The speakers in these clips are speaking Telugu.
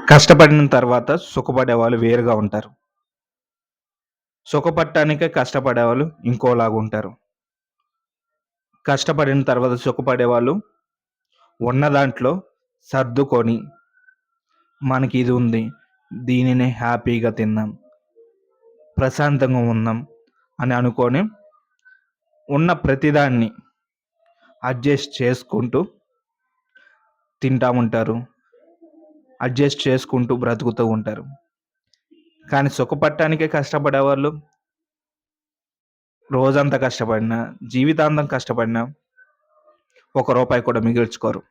కష్టపడిన తర్వాత సుఖపడేవాళ్ళు వేరుగా ఉంటారు. సుఖపడటానికే కష్టపడేవాళ్ళు ఇంకోలాగుంటారు. కష్టపడిన తర్వాత సుఖపడేవాళ్ళు ఉన్న దాంట్లో సర్దుకొని, మనకిది ఉంది. దీనిని హ్యాపీగా తిందాం. ప్రశాంతంగా ఉందాం అని అనుకోని ఉన్న ప్రతిదాన్ని అడ్జస్ట్ చేసుకుంటూ తింటా ఉంటారు. అడ్జస్ట్ చేసుకుంటూ బ్రతుకుతూ ఉంటారు. కానీ సుఖపడటానికే కష్టపడేవాళ్ళు రోజంతా కష్టపడినా, జీవితాంతం కష్టపడినా ఒక రూపాయి కూడా మిగిల్చుకోరు.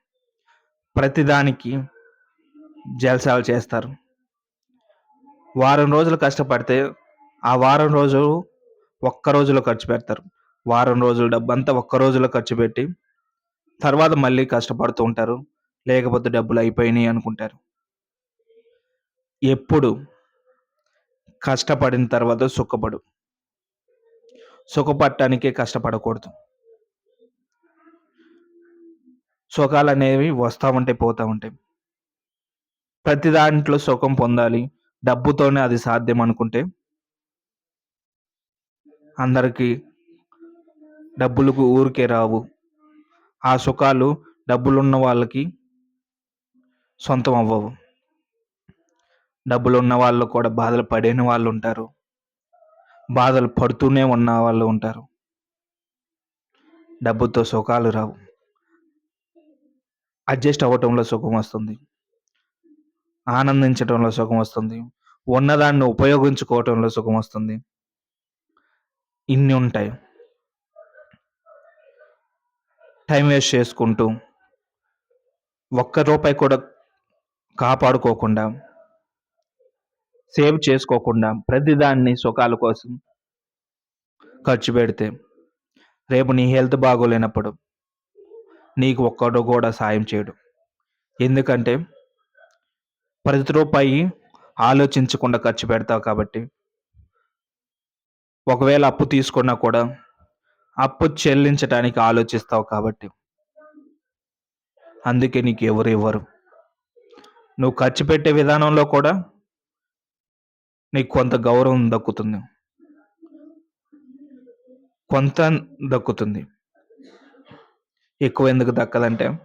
ప్రతిదానికి జల్సాలు చేస్తారు. వారం రోజులు కష్టపడితే, ఆ వారం రోజులు ఒక్క రోజులో ఖర్చు పెడతారు. వారం రోజుల డబ్బంతా ఒక్క రోజులో ఖర్చు పెట్టి, తర్వాత మళ్ళీ కష్టపడుతూ ఉంటారు. లేకపోతే డబ్బులయిపోయినియి అనుకుంటారు. ఎప్పుడు కష్టపడిన తర్వాత సుఖపడు. సుఖపడటానికే కష్టపడకూడదు. సుఖాలనేవి వస్తా ఉంటాయి, పోతా ఉంటాయి. ప్రతి దాంట్లో సుఖం పొందాలి. డబ్బుతోనే అది సాధ్యం అనుకుంటే అందరికీ డబ్బులకు ఊరికే రావు. ఆ సుఖాలు డబ్బులున్న వాళ్ళకి సొంతం అవ్వవు. డబ్బులున్న వాళ్ళు కూడా బాధలు పడని వాళ్ళుంటారు. బాధలు పడుతూనే ఉన్న వాళ్ళు ఉంటారు. డబ్బుతో సుఖాలు రావు. అడ్జస్ట్ అవ్వటంలో సుఖం వస్తుంది. ఆనందించటంలో సుఖం వస్తుంది. ఉన్నదాన్ని ఉపయోగించుకోవటంలో సుఖం వస్తుంది. ఇన్ని ఉంటాయి. టైం వేస్ట్ చేసుకుంటూ, ఒక్క రూపాయి కూడా కాపాడుకోకుండా, సేవ్ చేసుకోకుండా ప్రతిదాన్ని సుఖాల కోసం ఖర్చు పెడితే, రేపు నీ హెల్త్ బాగోలేనప్పుడు నీకు ఒక్కడు కూడా సాయం చేయడు. ఎందుకంటే ప్రతి రూపాయి ఆలోచించకుండా ఖర్చు పెడతావు కాబట్టి. ఒకవేళ అప్పు తీసుకున్నా కూడా అప్పు చెల్లించటానికి ఆలోచిస్తావు కాబట్టి. అందుకే నీకు ఎవరు ఇవ్వరు. నువ్వు ఖర్చు పెట్టే విధానంలో కూడా నీకు కొంత గౌరవం దక్కుతుంది. కొంత దక్కుతుంది. ఎక్కువ ఎందుకు దక్కదంటే,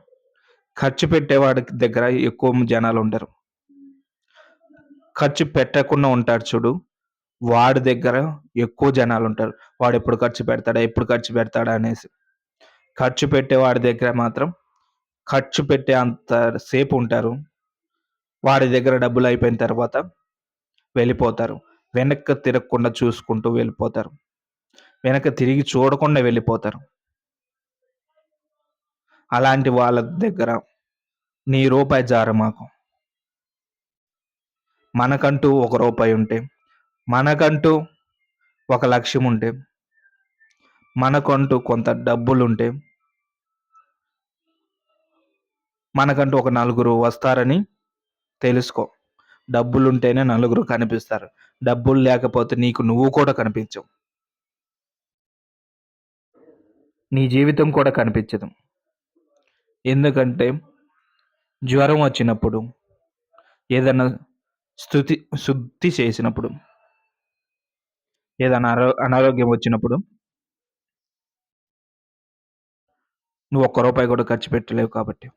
ఖర్చు పెట్టేవాడి దగ్గర ఎక్కువ జనాలుండరు. ఖర్చు పెట్టకుండా ఉంటాడు చూడు, వాడి దగ్గర ఎక్కువ జనాలుంటారు. వాడెప్పుడు ఖర్చు పెడతాడా? ఎప్పుడు ఖర్చు పెడతాడా? అనేసి. ఖర్చు పెట్టేవాడి దగ్గర మాత్రం ఖర్చు పెట్టే అంత సేపు ఉంటారు. వాడి దగ్గర డబ్బులయిపోయిన తర్వాత వెళ్ళిపోతారు. వెనక్కి తిరగకుండా చూసుకుంటూ వెళ్ళిపోతారు. వెనక్కి తిరిగి చూడకుండా వెళ్ళిపోతారు. అలాంటి వాళ్ళ దగ్గర నీ రూపాయి జారమాకు. మనకంటూ ఒక రూపాయి ఉంటే, మనకంటూ ఒక లక్ష్యం ఉంటే, మనకంటూ కొంత డబ్బులుంటే, మనకంటూ ఒక నలుగురు వస్తారని తెలుసుకో. డబ్బులుంటేనే నలుగురు కనిపిస్తారు. డబ్బులు లేకపోతే నీకు నువ్వు కూడా కనిపించవు. నీ జీవితం కూడా కనిపించదు. ఎందుకంటే జ్వరం వచ్చినప్పుడు, ఏదన్నా శుద్ధి చేసినప్పుడు, ఏదైనా అనారోగ్యం వచ్చినప్పుడు నువ్వు ఒక్క రూపాయి కూడా ఖర్చు పెట్టలేవు కాబట్టి.